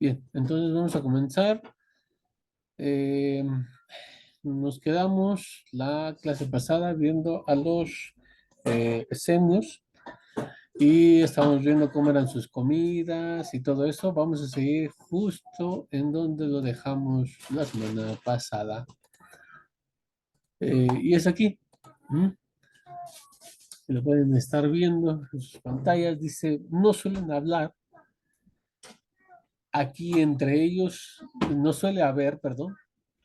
Bien, entonces vamos a comenzar. Eh, Nos quedamos la clase pasada viendo a los esenios y estábamos viendo cómo eran sus comidas y todo eso. Vamos a seguir justo en donde lo dejamos la semana pasada. Y es aquí. ¿Mm? Lo pueden estar viendo en sus pantallas. Dice, no suelen hablar. Aquí entre ellos, no suele haber, perdón,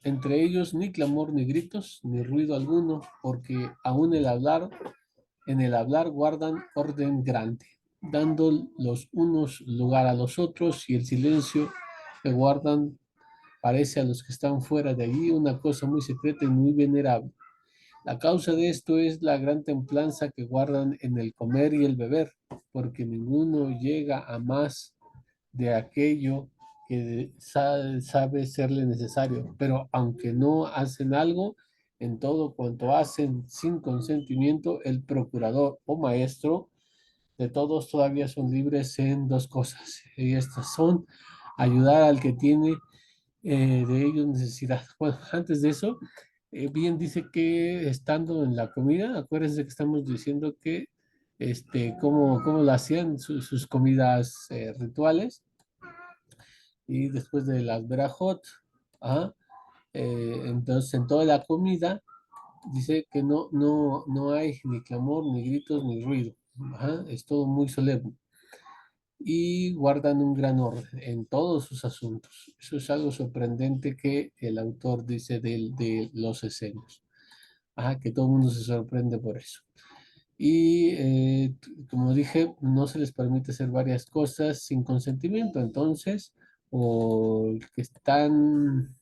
entre ellos ni clamor ni gritos, ni ruido alguno, porque aún en el hablar guardan orden grande, dando los unos lugar a los otros, y el silencio que guardan parece a los que están fuera de allí una cosa muy secreta y muy venerable. La causa de esto es la gran templanza que guardan en el comer y el beber, porque ninguno llega a más de aquello que sabe serle necesario, pero aunque no hacen algo, en todo cuanto hacen sin consentimiento, el procurador o maestro de todos todavía son libres en dos cosas, y estas son ayudar al que tiene de ellos necesidad. Bueno, antes de eso, bien dice que estando en la comida, acuérdense que estamos diciendo que cómo lo hacían sus comidas rituales, y después de las verajot, ajá, entonces en toda la comida dice que no hay ni clamor, ni gritos, ni ruido, ajá, es todo muy solemne y guardan un gran orden en todos sus asuntos. Eso es algo sorprendente que el autor dice de los esenios, ajá, que todo el mundo se sorprende por eso. Y como dije, no se les permite hacer varias cosas sin consentimiento, entonces, o que están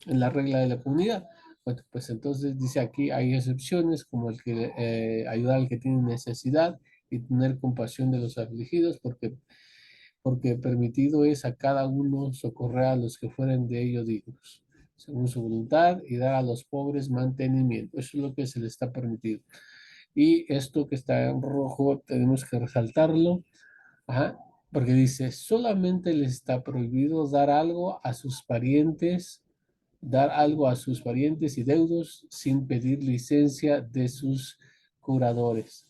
en la regla de la comunidad. Bueno, pues entonces dice aquí hay excepciones como el que ayudar al que tiene necesidad y tener compasión de los afligidos, porque permitido es a cada uno socorrer a los que fueren de ellos dignos, según su voluntad, y dar a los pobres mantenimiento. Eso es lo que se les está permitido. Y esto que está en rojo tenemos que resaltarlo, ajá, porque dice, solamente les está prohibido dar algo a sus parientes y deudos sin pedir licencia de sus curadores.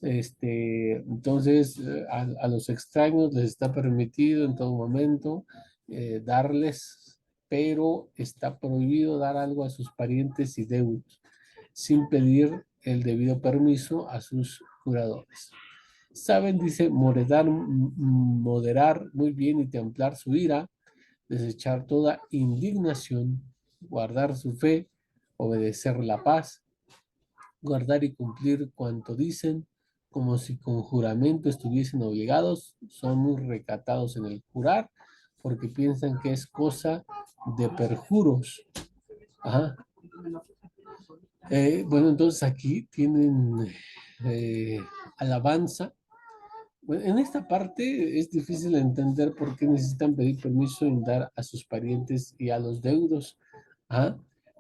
Entonces, a los extraños les está permitido en todo momento darles, pero está prohibido dar algo a sus parientes y deudos sin pedir el debido permiso a sus curadores. Saben, dice, moderar muy bien y templar su ira, desechar toda indignación, guardar su fe, obedecer la paz, guardar y cumplir cuanto dicen, como si con juramento estuviesen obligados, son muy recatados en el jurar, porque piensan que es cosa de perjuros. Ajá. Bueno, entonces aquí tienen eh, alabanza. Bueno, en esta parte es difícil entender por qué necesitan pedir permiso en dar a sus parientes y a los deudos, ¿ah?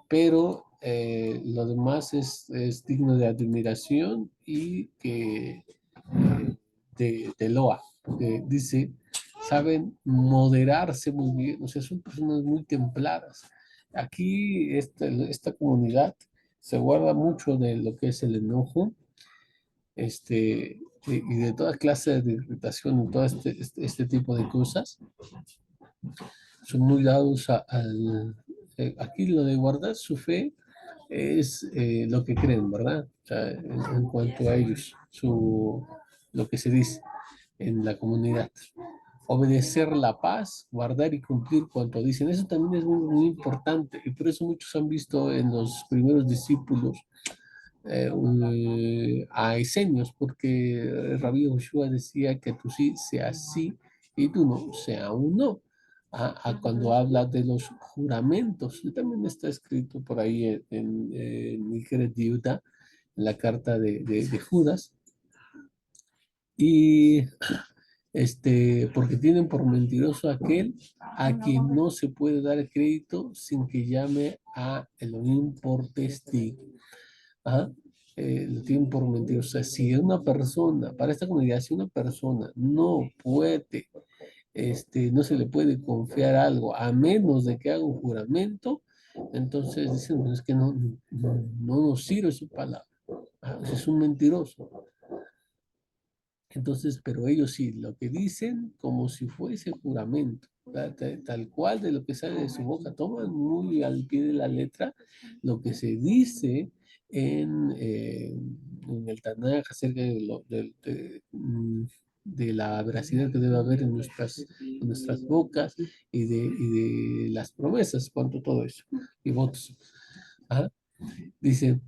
Pero lo demás es digno de admiración y que de loa, porque dice, saben moderarse muy bien, o sea, son personas muy templadas. Aquí esta comunidad se guarda mucho de lo que es el enojo, y de toda clase de irritación y todo este tipo de cosas. Son muy dados al... aquí lo de guardar su fe es lo que creen, ¿verdad? O sea, en cuanto a ellos, lo que se dice en la comunidad. Obedecer la paz, guardar y cumplir cuanto dicen. Eso también es muy importante, y por eso muchos han visto en los primeros discípulos a esenios, porque Rabí Joshua decía que tú sí sea sí y tú no sea un no. Cuando habla de los juramentos, y también está escrito por ahí en Nigeret Diuda, en la carta de Judas, y porque tienen por mentiroso aquel a quien no se puede dar crédito sin que llame a Elohim por testigo. ¿Ah? Lo tienen por mentir. O sea, si una persona, para esta comunidad, si una persona no puede, no se le puede confiar algo a menos de que haga un juramento, entonces dicen, "No, es que no nos sirve su palabra. Es un mentiroso. Entonces, pero ellos sí, lo que dicen como si fuese juramento, tal cual de lo que sale de su boca, toman muy al pie de la letra lo que se dice en el Tanaj acerca de la veracidad que debe haber en nuestras bocas y de las promesas, cuanto todo eso, y votos. Ajá. Dice,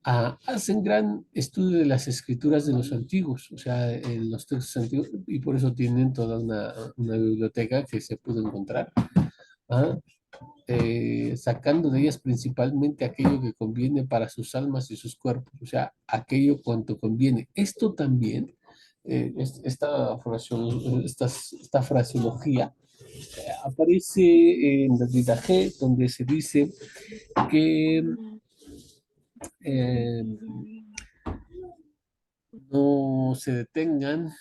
hacen gran estudio de las escrituras de los antiguos, o sea, en los textos antiguos, y por eso tienen toda una biblioteca que se puede encontrar, ¿ah? Sacando de ellas principalmente aquello que conviene para sus almas y sus cuerpos, o sea, aquello cuanto conviene. Esto también, esta fraseología, aparece en la Didaje, donde se dice que eh, no se detengan,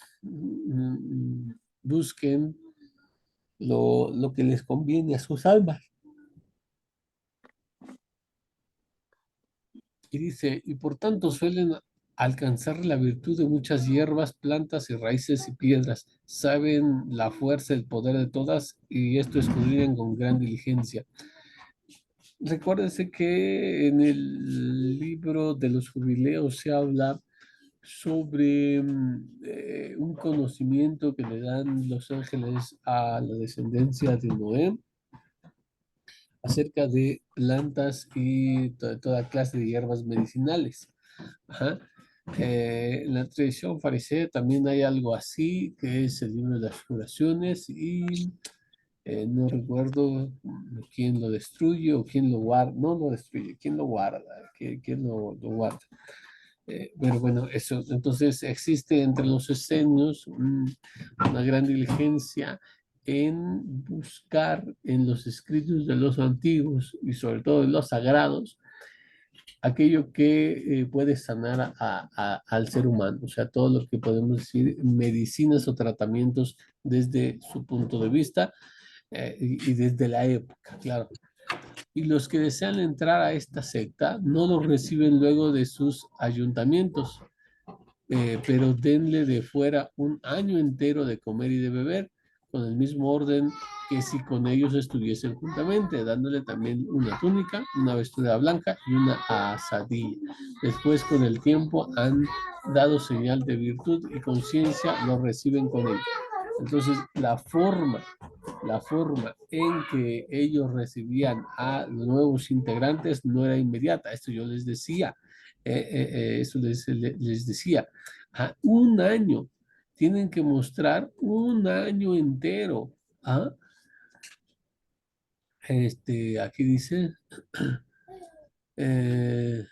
busquen lo que les conviene a sus almas. Y dice, y por tanto suelen alcanzar la virtud de muchas hierbas, plantas y raíces y piedras. Saben la fuerza, el poder de todas y esto escudriñan con gran diligencia. Recuérdense que en el libro de los jubileos se habla sobre un conocimiento que le dan los ángeles a la descendencia de Noé acerca de plantas y toda clase de hierbas medicinales. Ajá. En la tradición farisea también hay algo así, que es el libro de las curaciones y no recuerdo quién lo destruye o quién lo guarda, no lo destruye, quién lo guarda, quién lo guarda. Pero bueno, eso, entonces existe entre los esenios una gran diligencia en buscar en los escritos de los antiguos y sobre todo de los sagrados aquello que puede sanar al ser humano, o sea, todo lo que podemos decir medicinas o tratamientos desde su punto de vista y desde la época, claro. Y los que desean entrar a esta secta no los reciben luego de sus ayuntamientos, pero denle de fuera un año entero de comer y de beber, con el mismo orden que si con ellos estuviesen juntamente, dándole también una túnica, una vestidura blanca y una asadilla. Después, con el tiempo, han dado señal de virtud y conciencia, lo reciben con ellos. Entonces, la forma en que ellos recibían a los nuevos integrantes no era inmediata. Esto yo les decía, eso les decía. Un año, tienen que mostrar un año entero. ¿Ah? Aquí dice, eh,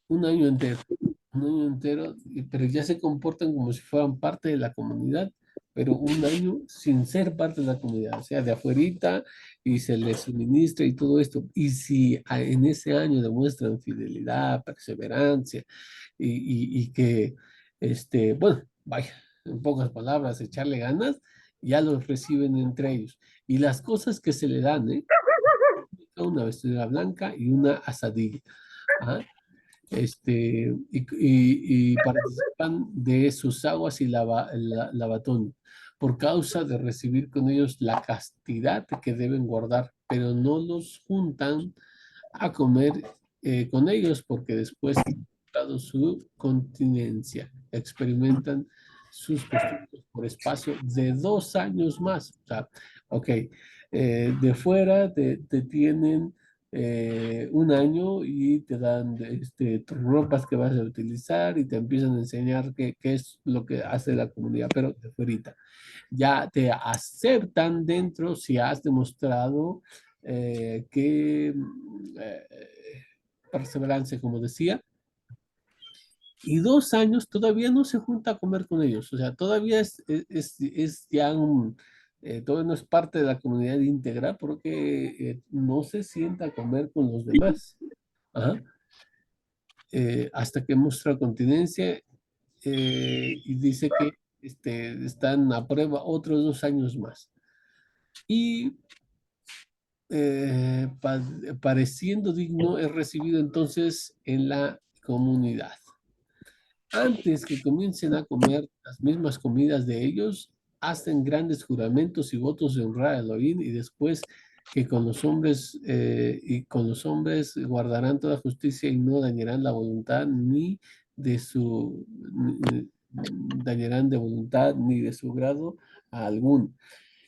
un año entero, un año entero, pero ya se comportan como si fueran parte de la comunidad, pero un año sin ser parte de la comunidad, o sea, de afuerita, y se les suministra y todo esto. Y si en ese año demuestran fidelidad, perseverancia, y que, bueno, vaya, en pocas palabras, echarle ganas, ya los reciben entre ellos. Y las cosas que se le dan, una vestidura blanca y una asadilla. Ajá. Y participan de sus aguas y lavatón, por causa de recibir con ellos la castidad que deben guardar, pero no los juntan a comer con ellos, porque después dado su continencia, experimentan sus costumbres por espacio de 2 años más. O sea, ok, de fuera te tienen un año y te dan tus ropas que vas a utilizar y te empiezan a enseñar qué es lo que hace la comunidad, pero de fuera ya te aceptan dentro si has demostrado que perseverancia, como decía, y 2 años todavía no se junta a comer con ellos, o sea, todavía es ya Todavía no es parte de la comunidad íntegra porque no se sienta a comer con los demás. Ajá. Hasta que muestra continencia y dice que están a prueba otros 2 años más. Y pareciendo digno, es recibido entonces en la comunidad. Antes que comiencen a comer las mismas comidas de ellos, hacen grandes juramentos y votos de honrar a Elohim y después que con los hombres guardarán toda justicia y no dañarán la voluntad ni de su dañarán de voluntad ni de su grado a alguno.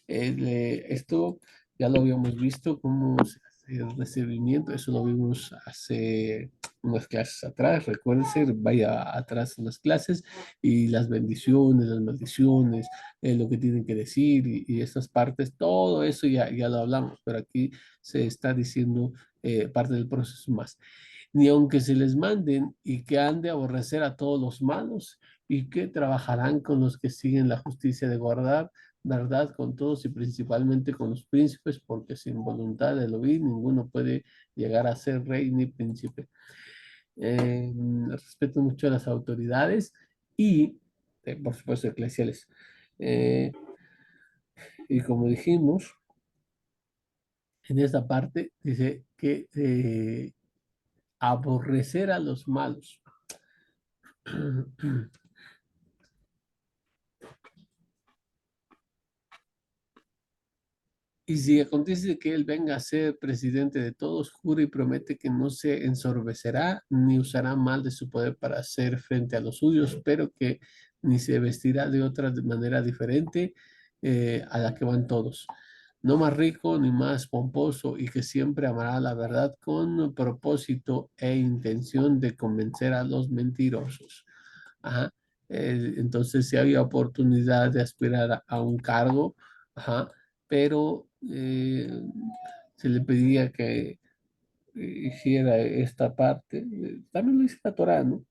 Esto ya lo habíamos visto, cómo se hace el recibimiento, eso lo vimos hace unas clases atrás, recuérdense, vaya atrás en las clases y las bendiciones, las maldiciones, lo que tienen que decir y estas partes, todo eso ya lo hablamos, pero aquí se está diciendo parte del proceso más. Ni aunque se les manden y que han de aborrecer a todos los malos y que trabajarán con los que siguen la justicia de guardar verdad con todos y principalmente con los príncipes, porque sin voluntad de Elohim ninguno puede llegar a ser rey ni príncipe. Respeto mucho a las autoridades y, por supuesto, eclesiales. Eh, y como dijimos, en esta parte dice que aborrecer a los malos. Y si acontece que él venga a ser presidente de todos, jura y promete que no se ensorbecerá ni usará mal de su poder para hacer frente a los suyos, pero que ni se vestirá de otra manera diferente a la que van todos. No más rico ni más pomposo y que siempre amará la verdad con propósito e intención de convencer a los mentirosos. Ajá. Entonces, si había oportunidad de aspirar a un cargo, ajá, pero se le pedía que hiciera esta parte. También lo dice la Torá, ¿no?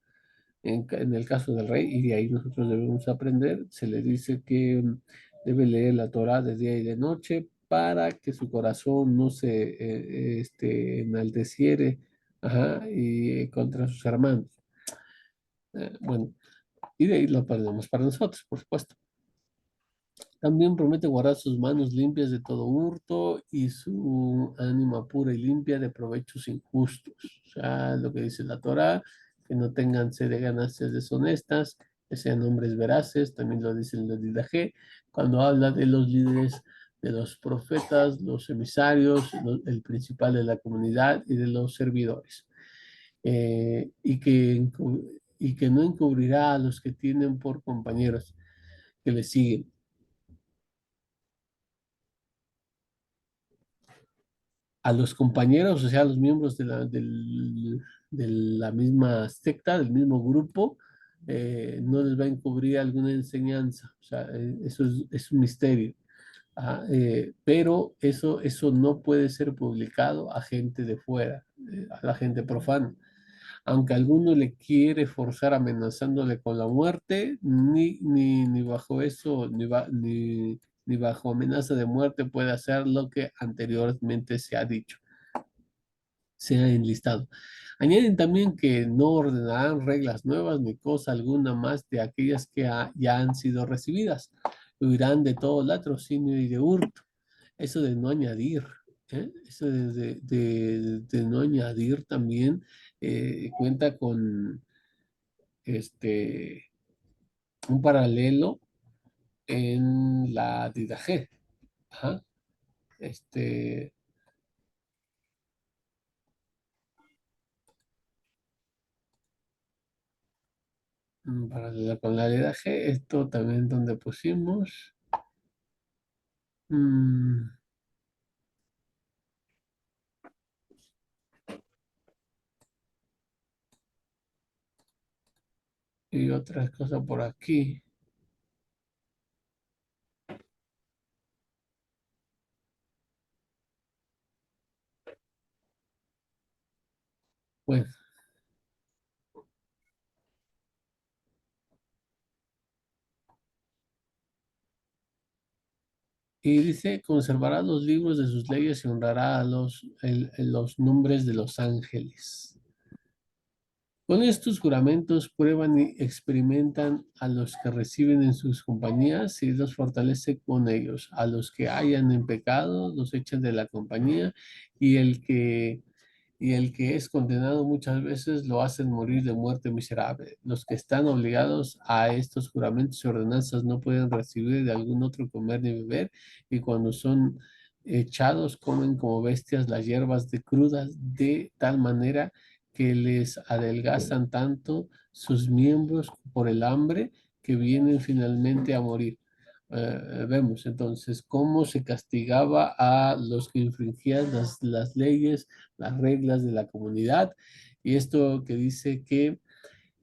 En el caso del rey, y de ahí nosotros debemos aprender, se le dice que debe leer la Torá de día y de noche para que su corazón no se enalteciere, ajá, y contra sus hermanos. Bueno, y de ahí lo perdemos para nosotros, por supuesto. También promete guardar sus manos limpias de todo hurto y su ánima pura y limpia de provechos injustos. O sea, lo que dice la Torá, que no tengan sed de ganancias deshonestas, que sean hombres veraces, también lo dice el Didaje, cuando habla de los líderes, de los profetas, los emisarios, el principal de la comunidad y de los servidores. Y que no encubrirá a los que tienen por compañeros que le siguen a los compañeros, o sea, a los miembros de la misma secta, del mismo grupo, no les va a encubrir alguna enseñanza. O sea, eso es un misterio. Pero eso no puede ser publicado a gente de fuera, a la gente profana. Aunque alguno le quiere forzar amenazándole con la muerte, ni bajo eso, ni bajo amenaza de muerte puede hacer lo que anteriormente se ha dicho, se ha enlistado. Añaden también que no ordenarán reglas nuevas ni cosa alguna más de aquellas que ya han sido recibidas. Huirán de todo latrocinio y de hurto. Eso de no añadir, eso de no añadir también cuenta con este, un paralelo en la Didaje. Ajá. Este, paralela con la Didaje, esto también donde pusimos. mm, y otras cosas por aquí. Bueno, Y dice, conservará los libros de sus leyes y honrará a los nombres de los ángeles. Con estos juramentos prueban y experimentan a los que reciben en sus compañías y los fortalece con ellos. A los que hayan en pecado los echan de la compañía y el que es condenado muchas veces lo hacen morir de muerte miserable. Los que están obligados a estos juramentos y ordenanzas no pueden recibir de algún otro comer ni beber, y cuando son echados comen como bestias las hierbas de crudas de tal manera que les adelgazan tanto sus miembros por el hambre que vienen finalmente a morir. Vemos entonces cómo se castigaba a los que infringían las leyes, las reglas de la comunidad, y esto que dice que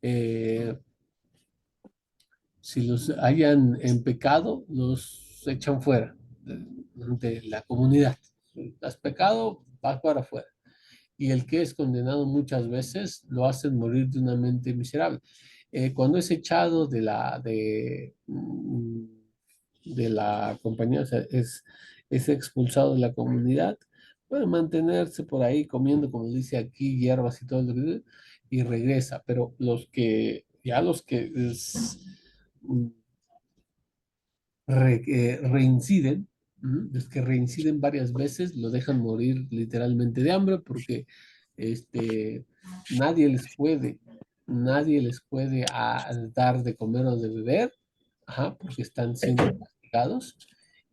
eh, si los hayan en pecado, los echan fuera de la comunidad. Has pecado, vas para afuera. Y el que es condenado muchas veces lo hacen morir de una mente miserable. Cuando es echado de la compañía, o sea, es expulsado de la comunidad, puede mantenerse por ahí comiendo, como dice aquí, hierbas y todo lo que, y regresa, pero mm, reinciden, los que reinciden varias veces, lo dejan morir literalmente de hambre porque este, nadie les puede, nadie les puede dar de comer o de beber, ajá, porque están siendo castigados,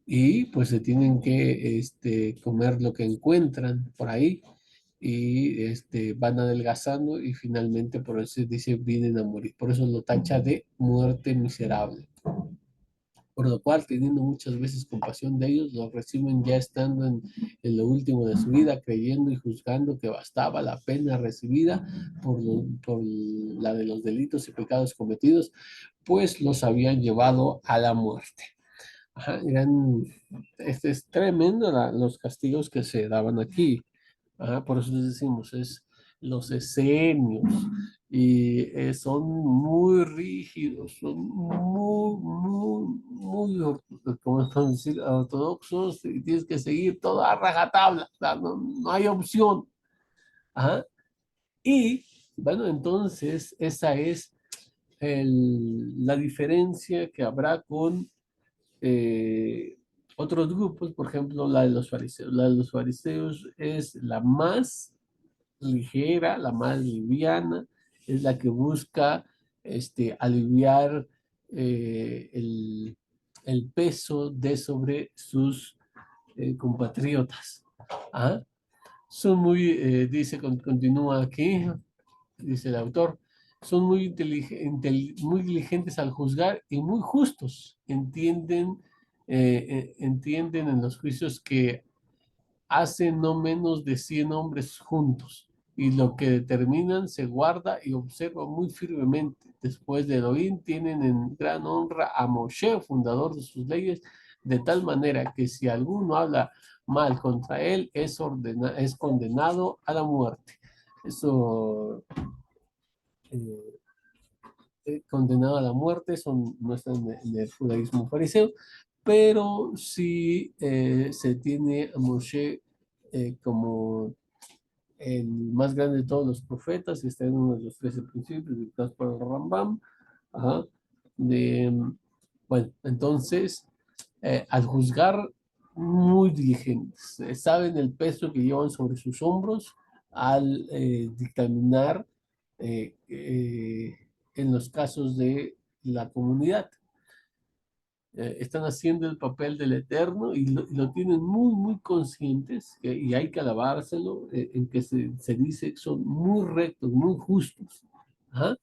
y pues se tienen que comer lo que encuentran por ahí, y van adelgazando y finalmente por eso dice vienen a morir. Por eso lo tacha de muerte miserable. Por lo cual, teniendo muchas veces compasión de ellos, los reciben ya estando en lo último de su vida, creyendo y juzgando que bastaba la pena recibida por la de los delitos y pecados cometidos, pues los habían llevado a la muerte. Ajá, es tremendo los castigos que se daban aquí. Ajá, por eso les decimos, es los esenios, y son muy rígidos, son como podemos decir, ortodoxos, y tienes que seguir toda a rajatabla, o sea, no hay opción. Ajá. Y bueno, entonces esa es la diferencia que habrá con eh, otros grupos, por ejemplo, la de los fariseos. La de los fariseos es la más ligera, la más liviana, es la que busca aliviar el peso de sobre sus compatriotas. ¿Ah? Son muy, continúa aquí, dice el autor, son muy diligentes al juzgar y muy justos. Entienden en los juicios que hacen no menos de 100 hombres juntos, y lo que determinan se guarda y observa muy firmemente. Después de Elohim tienen en gran honra a Moshe, fundador de sus leyes, de tal manera que si alguno habla mal contra él, es condenado a la muerte. Eso, eh, condenado a la muerte, no está en el judaísmo fariseo, pero sí se tiene a Moshe como el más grande de todos los profetas, y está en uno de los 13 principios, dictados por el Rambam. Ajá, bueno, entonces, al juzgar, muy diligentes, saben el peso que llevan sobre sus hombros al dictaminar en los casos de la comunidad. Están haciendo el papel del Eterno, y lo tienen muy, muy conscientes, y hay que alabárselo, en que se dice que son muy rectos, muy justos. Ajá.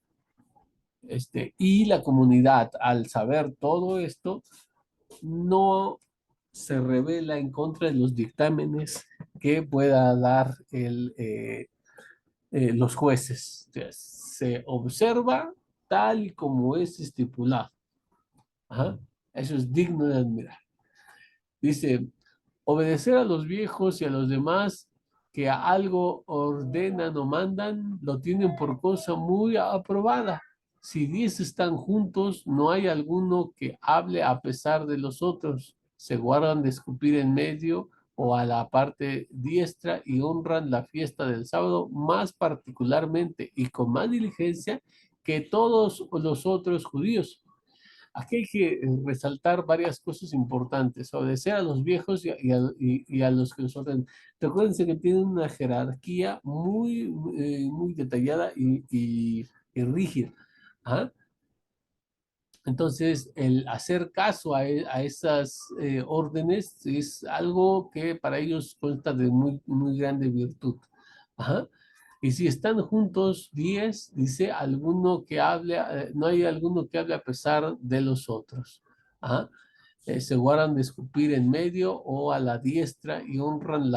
Y la comunidad, al saber todo esto, no se revela en contra de los dictámenes que pueda dar los jueces. O sea, se observa tal como es estipulado. Ajá. Eso es digno de admirar. Dice, obedecer a los viejos y a los demás que a algo ordenan o mandan, lo tienen por cosa muy aprobada. Si 10 están juntos, no hay alguno que hable a pesar de los otros. se guardan de escupir en medio o a la parte diestra y honran la fiesta del sábado más particularmente y con más diligencia que todos los otros judíos. Aquí hay que resaltar varias cosas importantes, obedecer a los viejos y a los que los ordenan. Recuérdense que tienen una jerarquía muy detallada y rígida. ¿Ah? Entonces, el hacer caso a esas órdenes es algo que para ellos consta de muy grande virtud. Ajá. Y si están juntos 10, dice alguno que hable, no hay alguno que hable a pesar de los otros. Ajá. Se guardan de escupir en medio o a la diestra y honran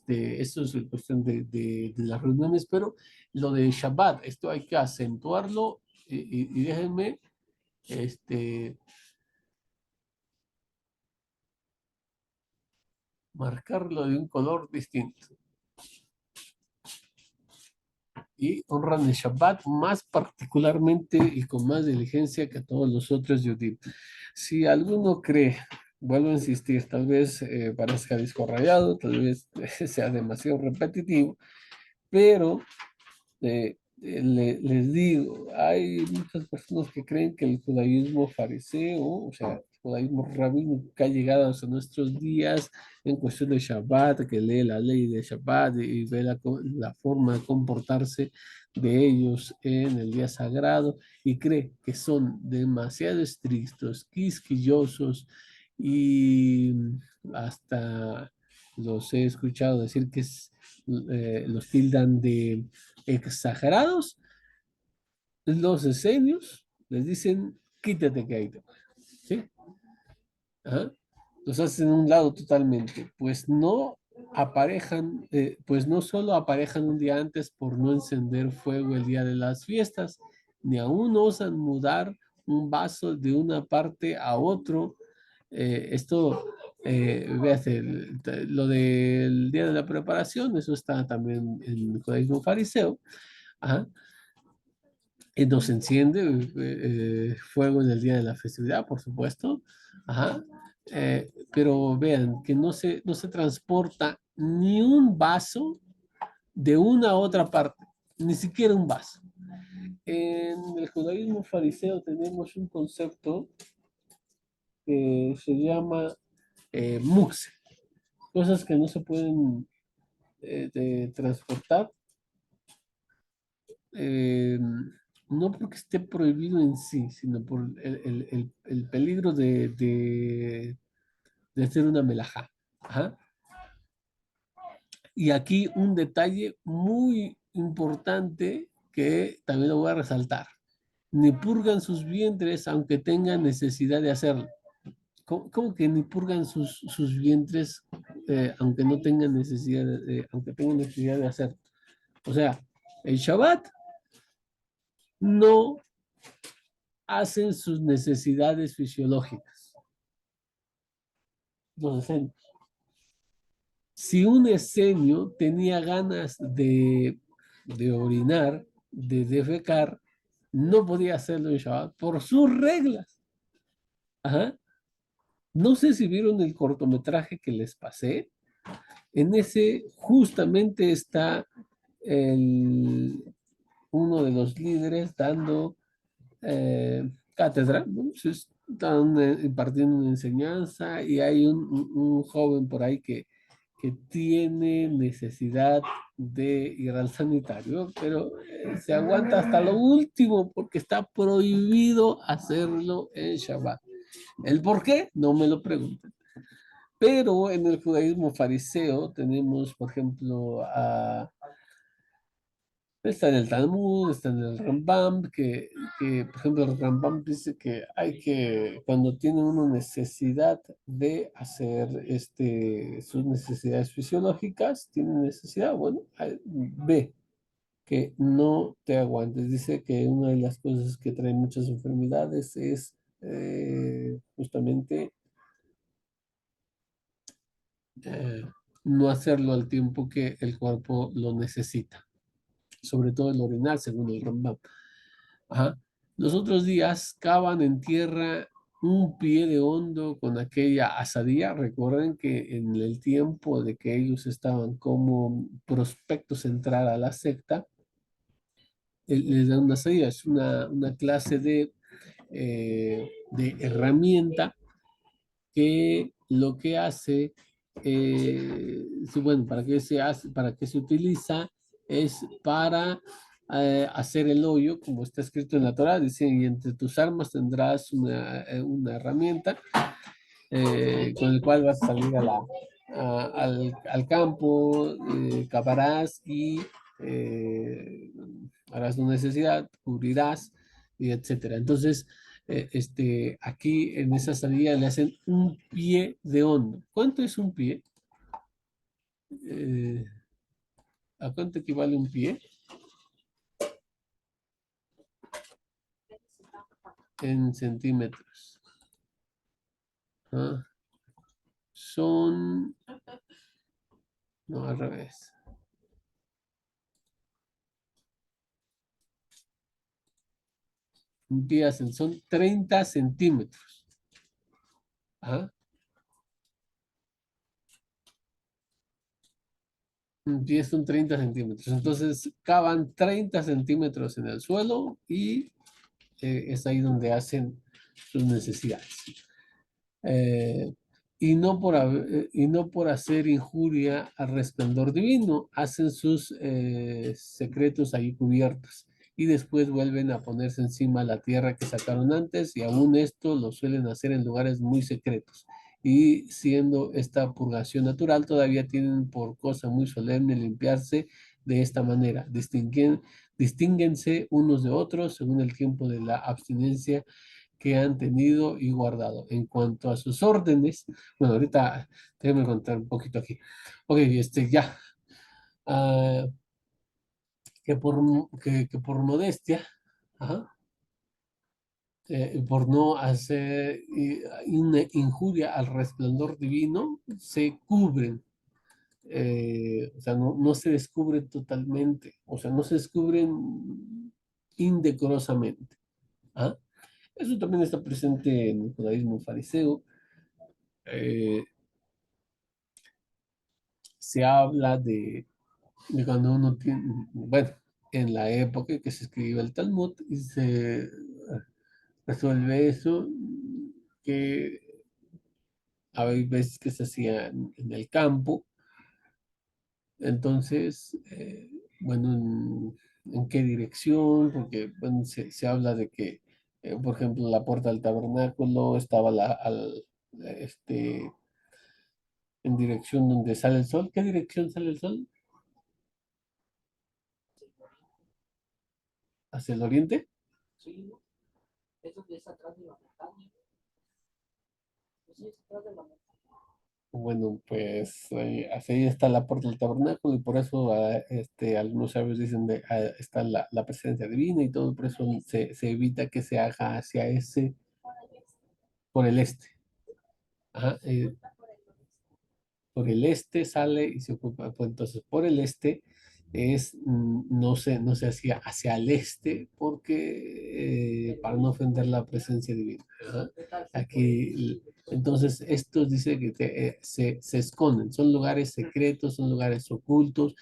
eso es cuestión de las reuniones, pero lo de Shabbat, esto hay que acentuarlo y déjenme este, marcarlo de un color distinto. Y honran el Shabbat más particularmente y con más diligencia que todos los otros Yudim. Si alguno cree, vuelvo a insistir, tal vez parezca disco rayado, tal vez sea demasiado repetitivo, pero les digo, hay muchas personas que creen que el judaísmo fariseo, o sea, el judaísmo rabínico que ha llegado hasta nuestros días en cuestión de Shabbat, que lee la ley de Shabbat y ve la forma de comportarse de ellos en el día sagrado y cree que son demasiado estrictos, quisquillosos y hasta los he escuchado decir que los tildan de exagerados, los esenios les dicen, quítate que ahí te va", ¿sí? Ajá. Los hacen a un lado totalmente, pues no aparejan, pues no solo aparejan un día antes por no encender fuego el día de las fiestas, ni aún osan mudar un vaso de una parte a otro. Esto, veas, lo del día de la preparación, eso está también en el judaísmo fariseo. Ajá. No se enciende fuego en el día de la festividad, por supuesto. Ajá. Pero vean que no se transporta ni un vaso de una a otra parte, ni siquiera un vaso. En el judaísmo fariseo tenemos un concepto que se llama muxe, cosas que no se pueden transportar, eh, no porque esté prohibido en sí, sino por el peligro de hacer una melajá. Ajá. Y aquí un detalle muy importante que también lo voy a resaltar. Ni purgan sus vientres aunque tengan necesidad de hacerlo. ¿Cómo que ni purgan sus vientres aunque no tengan necesidad aunque tengan necesidad de hacerlo? O sea, el Shabbat no hacen sus necesidades fisiológicas. Los esenios. Si un esenio tenía ganas de orinar, de defecar, no podía hacerlo en Shabbat por sus reglas. Ajá. No sé si vieron el cortometraje que les pasé. En ese justamente está el, uno de los líderes dando cátedra, ¿no? Están impartiendo una enseñanza y hay un joven por ahí que tiene necesidad de ir al sanitario, pero se aguanta hasta lo último porque está prohibido hacerlo en Shabbat. ¿El por qué? No me lo pregunten. Pero en el judaísmo fariseo tenemos, por ejemplo, está en el Talmud, está en el Rambam, por ejemplo el Rambam dice que hay que, cuando tiene una necesidad de hacer sus necesidades fisiológicas, tiene necesidad, bueno, ve que no te aguantes. Dice que una de las cosas que trae muchas enfermedades es justamente eh, no hacerlo al tiempo que el cuerpo lo necesita, sobre todo el orinar, según el Rambam. Ajá. Los otros días cavan en tierra un pie de hondo con aquella asadía. Recuerden que en el tiempo de que ellos estaban como prospectos a entrar a la secta, les dan una asadía, es una clase de herramienta que lo que hace, bueno, para qué se hace, para qué se utiliza, es para hacer el hoyo, como está escrito en la Torá, dice, y entre tus armas tendrás una herramienta con el cual vas a salir al campo, cavarás y eh, harás tu necesidad, cubrirás, y etcétera. Entonces, aquí en esa salida le hacen un pie de hondo. ¿Cuánto es un pie? Eh, ¿A cuánto equivale un pie? En centímetros. Ah, son, no, al revés. Un pie son 30 centímetros. ¿Ah? Un pie son 30 centímetros. Entonces, cavan 30 centímetros en el suelo y es ahí donde hacen sus necesidades. Eh, y no por hacer injuria al resplandor divino, hacen sus secretos ahí cubiertos y después vuelven a ponerse encima la tierra que sacaron antes y aún esto lo suelen hacer en lugares muy secretos. Y siendo esta purgación natural, todavía tienen por cosa muy solemne limpiarse de esta manera. Distínguense unos de otros según el tiempo de la abstinencia que han tenido y guardado. En cuanto a sus órdenes, bueno, ahorita déjenme contar un poquito aquí. Ok, ya, ah, que por modestia, ajá, por no hacer una injuria al resplandor divino, se cubren. O sea, no se descubren totalmente, o sea, no se descubren indecorosamente. ¿Ah? Eso también está presente en el judaísmo fariseo. Eh, Se habla de cuando uno tiene, bueno, en la época que se escribe el Talmud y se resuelve eso, que hay veces que se hacía en el campo, entonces, bueno, en qué dirección, porque bueno, se habla de que, por ejemplo, la puerta del tabernáculo estaba este, en dirección donde sale el sol. ¿Qué dirección sale el sol? ¿Hacia el oriente? Bueno, pues así está la puerta del tabernáculo y por eso algunos sabios dicen está la presencia divina y todo, por eso se evita que se haga hacia ese, por el este. Ajá, por el este sale y se ocupa, pues entonces por el este no se hacía hacia el este porque para no ofender la presencia divina. Ajá. Aquí, entonces, estos dice que se esconden, son lugares secretos, son lugares ocultos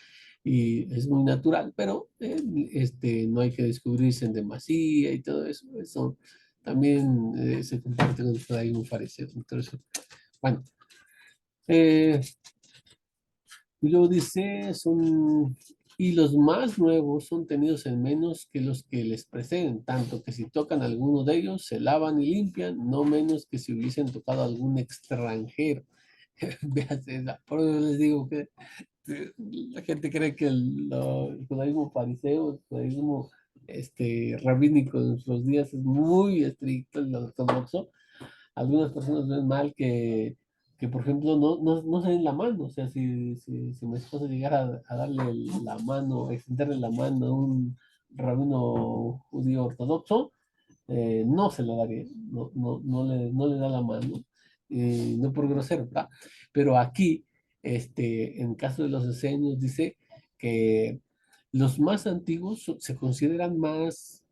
y es muy natural, pero no hay que descubrirse en demasía y todo eso. Eso también se comparte con el judaísmo fariseo. Entonces, bueno. Eh, y luego dice, y los más nuevos son tenidos en menos que los que les preceden, tanto que si tocan alguno de ellos, se lavan y limpian, no menos que si hubiesen tocado a algún extranjero. Véase, por eso les digo que la gente cree que el judaísmo fariseo, el judaísmo rabínico de nuestros días es muy estricto, el ortodoxo, algunas personas ven mal que por ejemplo, no se den la mano. O sea, si mi esposa llegara a darle la mano, a extenderle la mano a un rabino judío ortodoxo, no se la daría, no le da la mano, no por grosero, ¿verdad? Pero aquí, en caso de los esenios, dice que los más antiguos se consideran más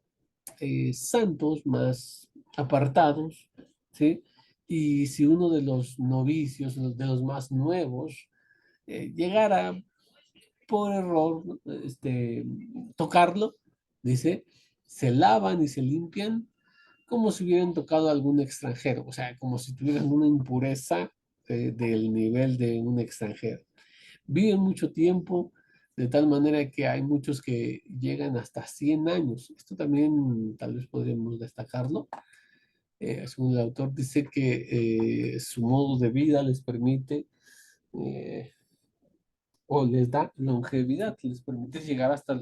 santos, más apartados, ¿sí? Y si uno de los novicios, de los más nuevos, llegara por error, tocarlo, dice, se lavan y se limpian como si hubieran tocado a algún extranjero, o sea, como si tuvieran una impureza del nivel de un extranjero. Viven mucho tiempo, de tal manera que hay muchos que llegan hasta 100 años. Esto también tal vez podríamos destacarlo. Según el autor, dice que su modo de vida les permite eh, o les da longevidad, les permite llegar hasta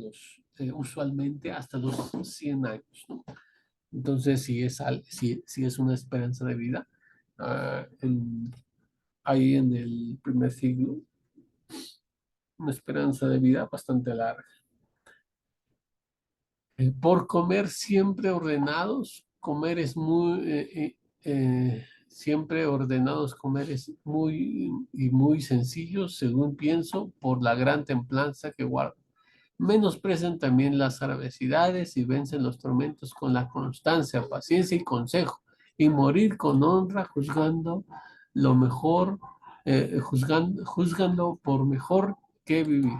usualmente hasta los 100 años, ¿no? Entonces, si es una esperanza de vida, ah, ahí en el primer siglo, una esperanza de vida bastante larga. Por comer siempre ordenados, siempre ordenados, comer es muy sencillo, según pienso, por la gran templanza que guardan. Menosprecian también las adversidades y vencen los tormentos con la constancia, paciencia y consejo, y morir con honra juzgando lo mejor, juzgando por mejor que vivir.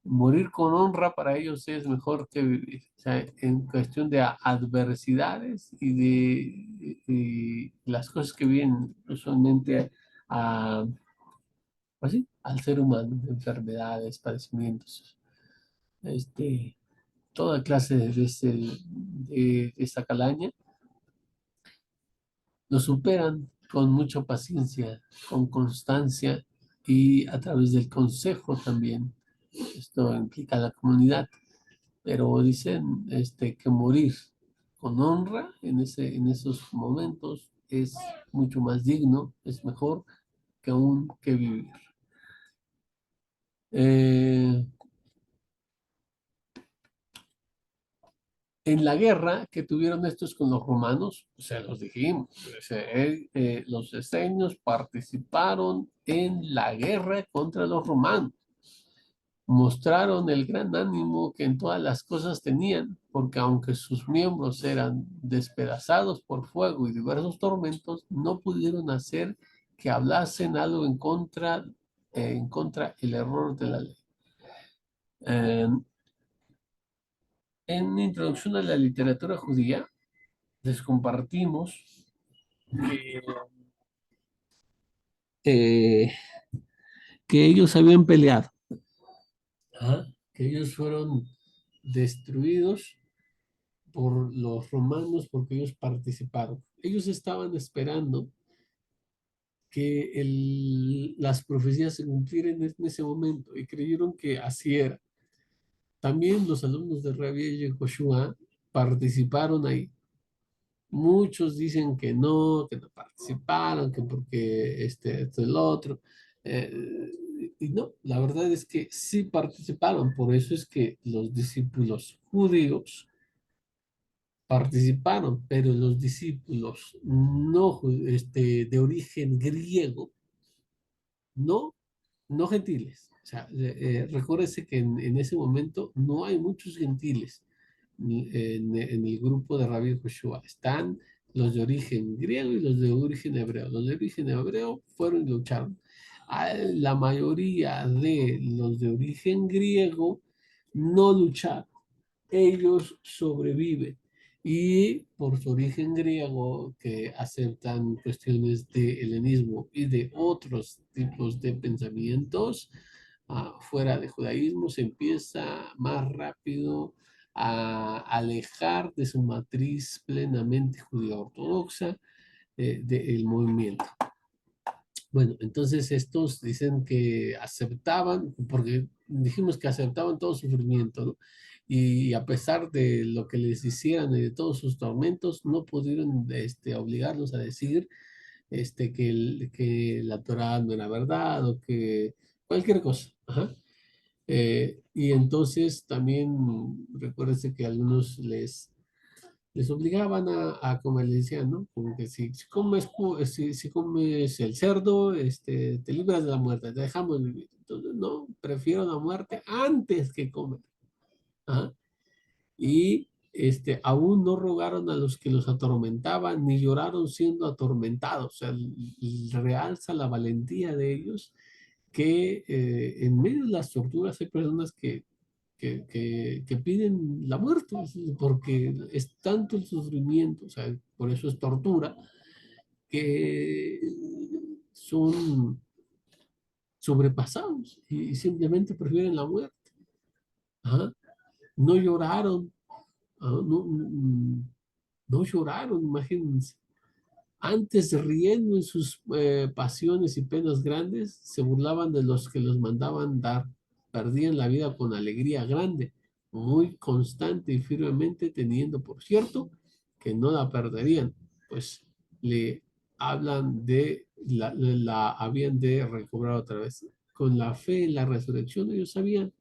Morir con honra para ellos es mejor que vivir. O sea, en cuestión de adversidades y las cosas que vienen usualmente a, pues sí, al ser humano, enfermedades, padecimientos, este, toda clase de esta calaña, lo superan con mucha paciencia, con constancia y a través del consejo también. Esto implica la comunidad, pero dicen que morir con honra en esos momentos es mucho más digno, es mejor que aún que vivir. Eh, en la guerra que tuvieron estos con los romanos, o sea, los dijimos, o sea, los esenios participaron en la guerra contra los romanos. Mostraron el gran ánimo que en todas las cosas tenían, porque aunque sus miembros eran despedazados por fuego y diversos tormentos, no pudieron hacer que hablasen algo en contra el error de la ley. Eh, en Introducción a la literatura judía, les compartimos que, eh, que ellos habían peleado, ¿ah? Que ellos fueron destruidos por los romanos porque ellos participaron. Ellos estaban esperando que las profecías se cumplieran en ese momento y creyeron que así era. También los alumnos de Rabbi Yehoshua participaron ahí. Muchos dicen que no participaron, que porque esto, el otro. Y no, la verdad es que sí participaron. Por eso es que los discípulos judíos participaron, pero los discípulos de origen griego, no, no gentiles. O sea, recuérdese que en ese momento no hay muchos gentiles en el grupo de Rabbi Joshua. Están los de origen griego y los de origen hebreo. Los de origen hebreo fueron y lucharon. La mayoría de los de origen griego no lucharon, ellos sobreviven y por su origen griego que aceptan cuestiones de helenismo y de otros tipos de pensamientos fuera de judaísmo, se empieza más rápido a alejar de su matriz plenamente judío ortodoxa del movimiento. Bueno, entonces estos dicen que aceptaban, porque dijimos que aceptaban todo sufrimiento, ¿no? Y a pesar de lo que les hicieran y de todos sus tormentos, no pudieron obligarlos a decir que la Torá no era verdad o que cualquier cosa. Ajá. Y entonces también recuérdense que algunos les obligaban a comer, les decían, ¿no? Como que si comes el cerdo, te libras de la muerte, te dejamos vivir. Entonces, no, prefiero la muerte antes que comer. ¿Ah? Y aún no rogaron a los que los atormentaban, ni lloraron siendo atormentados. O sea, realza la valentía de ellos que en medio de las torturas hay personas que piden la muerte, porque es tanto el sufrimiento, o sea, por eso es tortura, que son sobrepasados y simplemente prefieren la muerte. Ajá. No lloraron, no lloraron, imagínense. Antes, riendo en sus pasiones y penas grandes, se burlaban de los que los mandaban dar. Perdían la vida con alegría grande, muy constante y firmemente, teniendo por cierto que no la perderían, pues le hablan de la habían de recobrar otra vez. Con la fe en la resurrección, ellos sabían,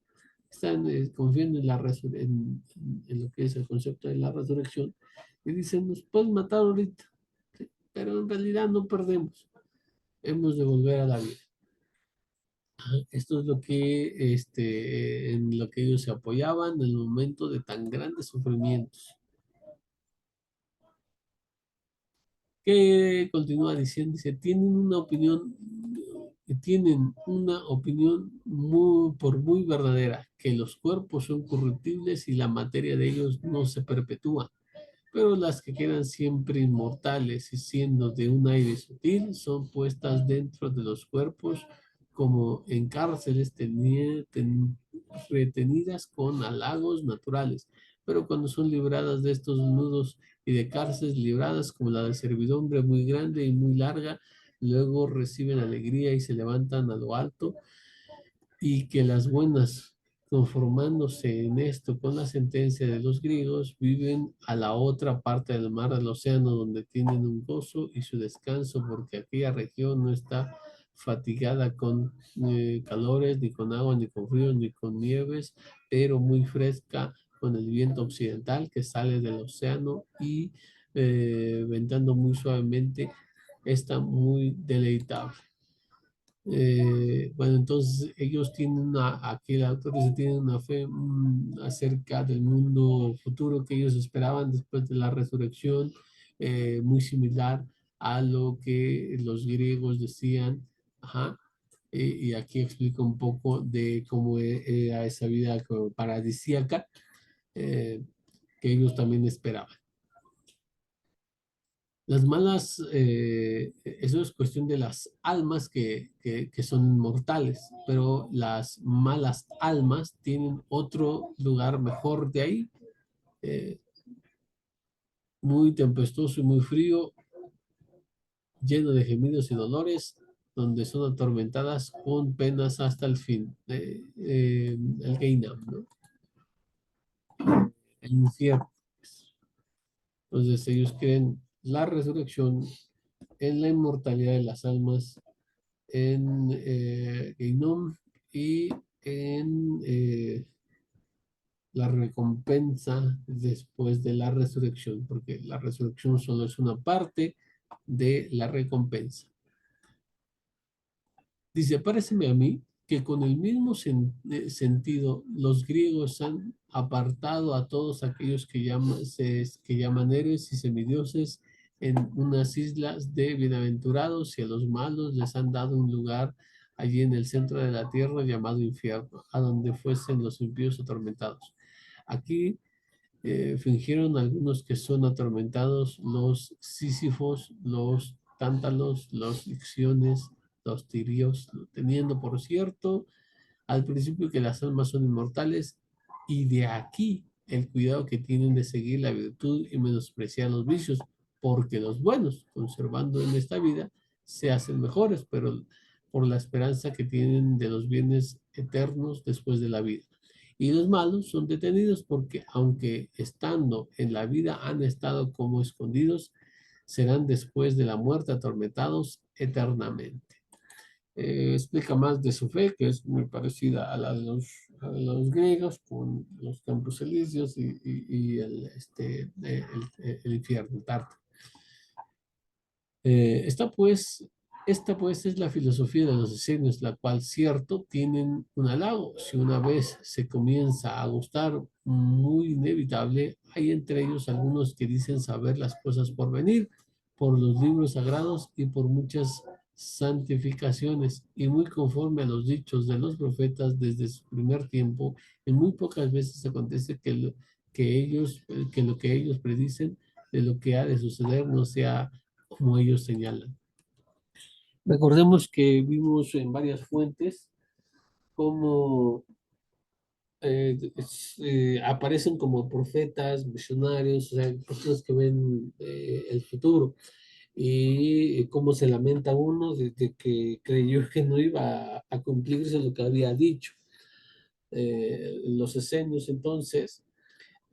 están confiando en, en lo que es el concepto de la resurrección, y dicen, nos pueden matar ahorita, ¿sí? Pero en realidad no perdemos, hemos de volver a la vida. Esto es lo que, en lo que ellos se apoyaban en el momento de tan grandes sufrimientos. Que continúa diciendo, dice, tienen una opinión por muy verdadera, que los cuerpos son corruptibles y la materia de ellos no se perpetúa, pero las que quedan siempre inmortales y siendo de un aire sutil son puestas dentro de los cuerpos como en cárceles retenidas con halagos naturales, pero cuando son libradas de estos nudos y de cárceles libradas como la de servidumbre muy grande y muy larga, luego reciben alegría y se levantan a lo alto, y que las buenas, conformándose en esto con la sentencia de los griegos, viven a la otra parte del mar, del océano, donde tienen un gozo y su descanso, porque aquella región no está fatigada con calores, ni con agua, ni con frío, ni con nieves, pero muy fresca con el viento occidental que sale del océano y ventando muy suavemente, está muy deleitable. Bueno, entonces ellos tienen aquí el autor dice, tienen una fe acerca del mundo futuro que ellos esperaban después de la resurrección, muy similar a lo que los griegos decían. Ajá. Y aquí explica un poco de cómo era esa vida como paradisíaca eh, que ellos también esperaban. Las malas, eso es cuestión de las almas que son inmortales, pero las malas almas tienen otro lugar mejor de ahí, eh, muy tempestuoso y muy frío, lleno de gemidos y dolores, donde son atormentadas con penas hasta el fin. El Geinam, ¿no? El infierno. Entonces ellos creen la resurrección en la inmortalidad de las almas en Geinom y en la recompensa después de la resurrección, porque la resurrección solo es una parte de la recompensa. Dice, paréceme a mí que con el mismo sentido los griegos han apartado a todos aquellos que llaman héroes y semidioses en unas islas de bienaventurados, y a los malos les han dado un lugar allí en el centro de la tierra llamado infierno, a donde fuesen los impíos atormentados. Aquí fingieron algunos que son atormentados los Sísifos, los Tántalos, los Ixiones, los Tirios, teniendo por cierto al principio que las almas son inmortales, y de aquí el cuidado que tienen de seguir la virtud y menospreciar los vicios, porque los buenos, conservando en esta vida, se hacen mejores, pero por la esperanza que tienen de los bienes eternos después de la vida. Y los malos son detenidos porque, aunque estando en la vida han estado como escondidos, serán después de la muerte atormentados eternamente. Explica más de su fe, que es muy parecida a la de a los griegos, con los campos elíseos y el infierno, el Tartarus. Está pues Esta pues es la filosofía de los esenios, la cual cierto tienen un halago. Si una vez se comienza a gustar, muy inevitable, hay entre ellos algunos que dicen saber las cosas por venir, por los libros sagrados y por muchas santificaciones, y muy conforme a los dichos de los profetas desde su primer tiempo, en muy pocas veces acontece que lo que ellos predicen de lo que ha de suceder no sea como ellos señalan. Recordemos que vimos en varias fuentes cómo aparecen como profetas, visionarios, o sea, personas que ven el futuro y cómo se lamenta uno de que creyó que no iba a cumplirse lo que había dicho. Los esenios entonces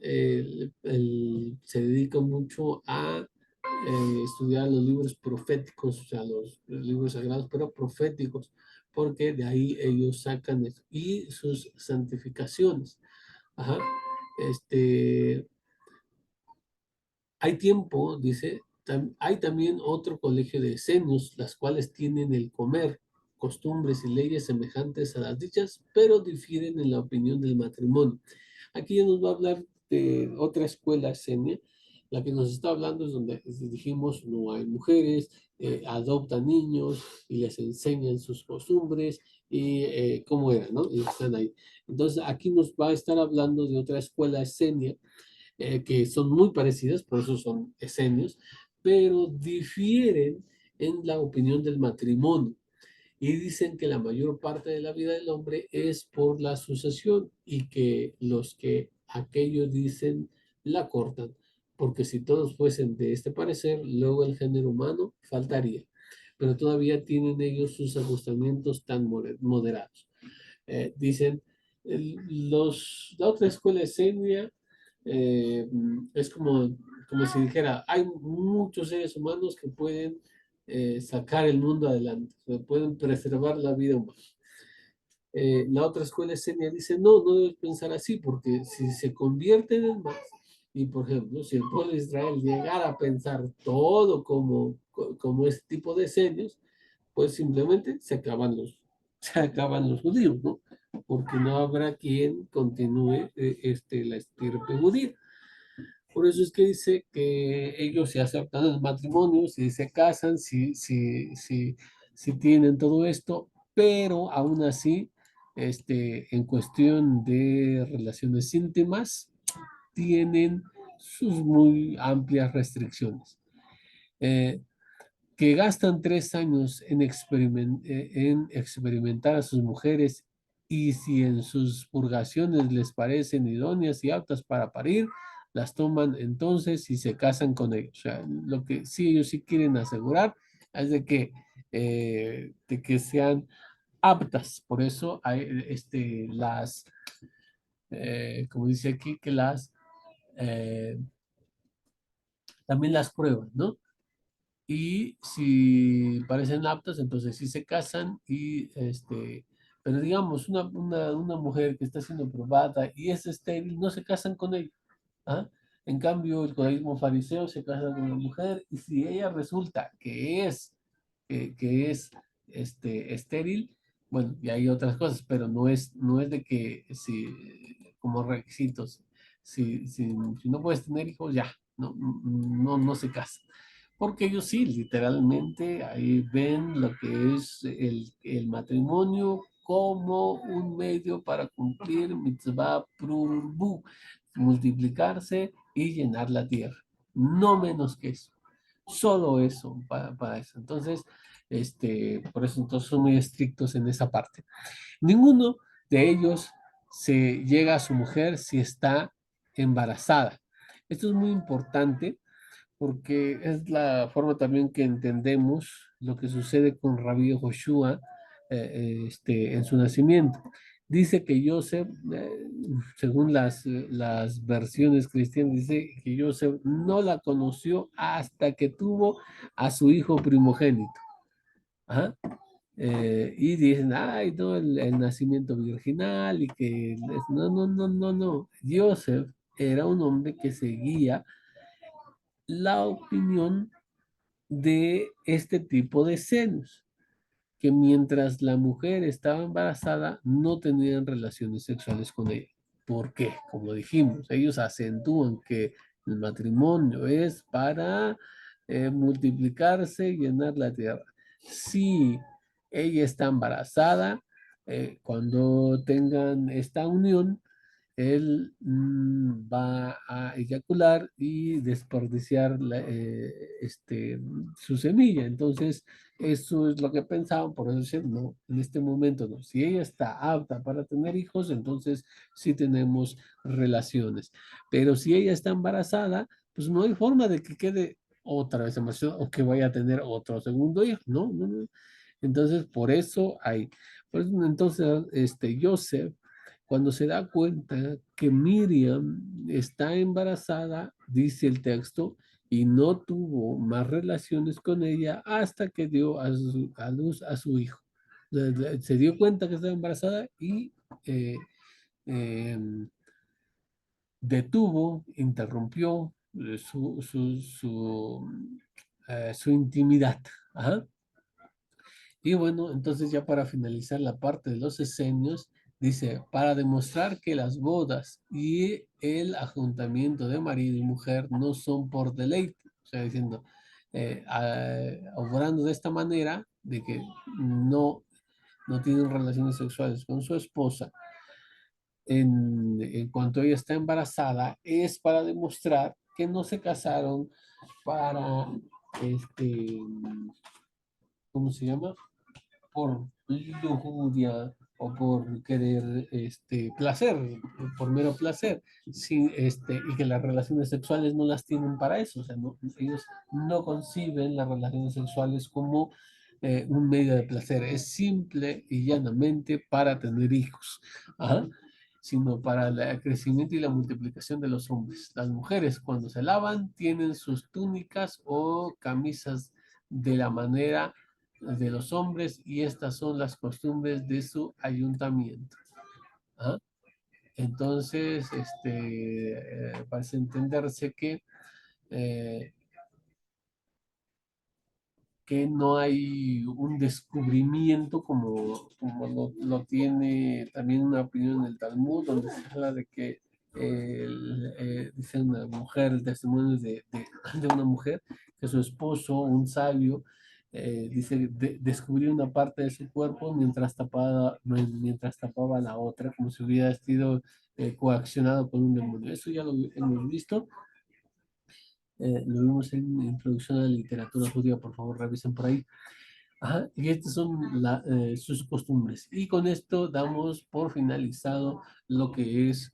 se dedica mucho a estudiar los libros proféticos, o sea, los libros sagrados, pero proféticos, porque de ahí ellos sacan eso. Y sus santificaciones. Ajá. Este, hay tiempo, dice, hay también otro colegio de esenios, las cuales tienen el comer, costumbres y leyes semejantes a las dichas, pero difieren en la opinión del matrimonio. Aquí ya nos va a hablar de otra escuela esenia. La que nos está hablando es donde dijimos no hay mujeres, adoptan niños y les enseñan sus costumbres y cómo era, ¿no? Y están ahí. Entonces aquí nos va a estar hablando de otra escuela esenia que son muy parecidas, por eso son esenios, pero difieren en la opinión del matrimonio y dicen que la mayor parte de la vida del hombre es por la sucesión y que los que aquello dicen la cortan, porque si todos fuesen de este parecer, luego el género humano faltaría, pero todavía tienen ellos sus ajustamientos tan moderados. Dicen, la otra escuela esenia es como si dijera, hay muchos seres humanos que pueden sacar el mundo adelante, o sea, pueden preservar la vida humana. La otra escuela esenia dice, no, no debes pensar así, porque si se convierten en más, y por ejemplo, si el pueblo de Israel llegara a pensar todo como este tipo de esenios, pues simplemente se acaban los judíos, ¿no? Porque no habrá quien continúe la estirpe judía. Por eso es que dice que ellos se aceptan el matrimonio, si se casan, si tienen todo esto, pero aún así, en cuestión de relaciones íntimas, tienen sus muy amplias restricciones. Eh, que gastan 3 años en experimentar a sus mujeres y si en sus purgaciones les parecen idóneas y aptas para parir, las toman entonces y se casan con ellos. O sea, lo que sí ellos sí quieren asegurar es de que sean aptas. Por eso hay como dice aquí, que eh, también las prueban, ¿no? Y si parecen aptas, entonces sí se casan pero digamos, una mujer que está siendo probada y es estéril, no se casan con ella. ¿Ah? En cambio, el judaísmo fariseo se casa con una mujer y si ella resulta que es estéril, bueno, y hay otras cosas, pero no es de que si, como requisitos, si no puedes tener hijos, ya, no se casa. Porque ellos sí, literalmente ahí ven lo que es el matrimonio como un medio para cumplir mitzvah prurbu, multiplicarse y llenar la tierra. No menos que eso. Solo eso para eso. Entonces, por eso entonces son muy estrictos en esa parte. Ninguno de ellos se llega a su mujer si está embarazada. Esto es muy importante porque es la forma también que entendemos lo que sucede con Rabí Joshua en su nacimiento. Dice que Joseph, según las versiones cristianas, dice que Joseph no la conoció hasta que tuvo a su hijo primogénito. Ajá. Y dicen, ay, no, el nacimiento virginal y que no. Joseph era un hombre que seguía la opinión de este tipo de senos. que mientras la mujer estaba embarazada, no tenían relaciones sexuales con ella. ¿Por qué? Como dijimos, ellos acentúan que el matrimonio es para multiplicarse y llenar la tierra. Si ella está embarazada, cuando tengan esta unión, él va a eyacular y desperdiciar su semilla. Entonces, eso es lo que pensaban, por eso dicen, no, en este momento no. Si ella está apta para tener hijos, entonces sí tenemos relaciones. Pero si ella está embarazada, pues no hay forma de que quede otra vez embarazada o que vaya a tener otro segundo hijo. No, no, no. Entonces, por eso hay. Entonces, Joseph, cuando se da cuenta que Miriam está embarazada, dice el texto, y no tuvo más relaciones con ella hasta que dio a luz a su hijo. Se dio cuenta que estaba embarazada y eh, eh, detuvo, interrumpió su intimidad. Ajá. Y bueno, entonces ya para finalizar la parte de los esenios, dice, para demostrar que las bodas y el ajuntamiento de marido y mujer no son por deleite, o sea, diciendo, obrando de esta manera, de que no tienen relaciones sexuales con su esposa, en cuanto ella está embarazada, es para demostrar que no se casaron para, este, ¿cómo se llama? Por lujuria o por querer placer, por mero placer, y que las relaciones sexuales no las tienen para eso, o sea, ellos no conciben las relaciones sexuales como un medio de placer, es simple y llanamente para tener hijos, ajá, sino para el crecimiento y la multiplicación de los hombres. Las mujeres cuando se lavan tienen sus túnicas o camisas de la manera de los hombres y estas son las costumbres de su ayuntamiento. ¿Ah? Entonces, parece entenderse eh, que no hay un descubrimiento como lo tiene también una opinión en el Talmud, donde se habla de que dice una mujer, el testimonio de una mujer, que su esposo, un sabio, dice, descubrió una parte de su cuerpo mientras tapaba la otra, como si hubiera sido coaccionado por un demonio. Eso ya lo hemos visto. Lo vimos en Introducción a la Literatura Judía, por favor, revisen por ahí. Ajá, y estas son sus costumbres. Y con esto damos por finalizado lo que es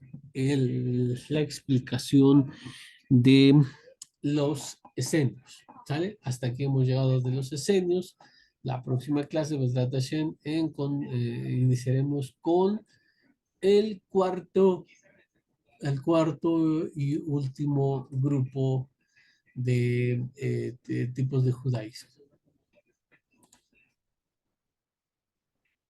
la explicación de los esenios. ¿Sale? Hasta aquí hemos llegado de los esenios. La próxima clase, Besrat Hashem, iniciaremos con el cuarto y último grupo de tipos de judaísmo.